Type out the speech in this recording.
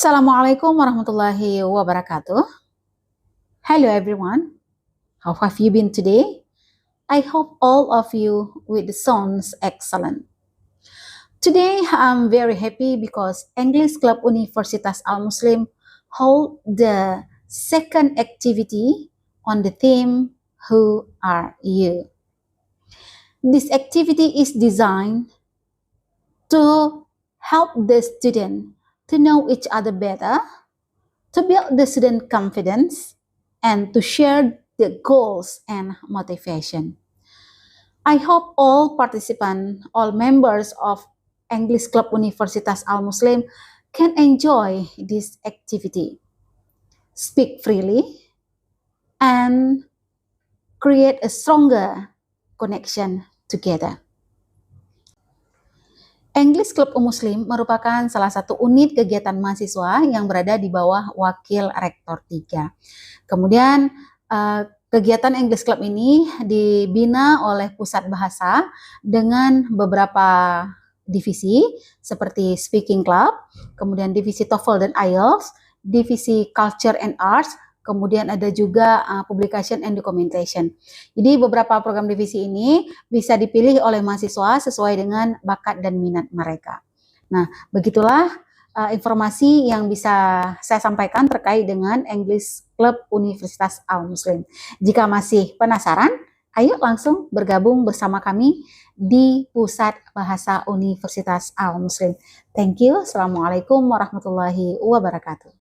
Assalamualaikum warahmatullahi wabarakatuh. Hello everyone. How have you been today? I hope all of you with the sounds excellent. Today I'm very happy because English Club Universitas Al-Muslim hold the second activity on the theme Who Are You? This activity is designed to help the student to know each other better, to build the student confidence, and to share the goals and motivation. I hope all participants, all members of English Club Universitas Al-Muslim can enjoy this activity, speak freely, and create a stronger connection together. English Club Umuslim merupakan salah satu unit kegiatan mahasiswa yang berada di bawah Wakil Rektor 3. Kemudian kegiatan English Club ini dibina oleh Pusat Bahasa dengan beberapa divisi seperti Speaking Club, kemudian divisi TOEFL dan IELTS, divisi Culture and Arts, kemudian ada juga Publication and Documentation. Jadi beberapa program divisi ini bisa dipilih oleh mahasiswa sesuai dengan bakat dan minat mereka. Nah, begitulah informasi yang bisa saya sampaikan terkait dengan English Club Universitas Al-Muslim. Jika masih penasaran, ayo langsung bergabung bersama kami di Pusat Bahasa Universitas Al-Muslim. Thank you. Assalamualaikum warahmatullahi wabarakatuh.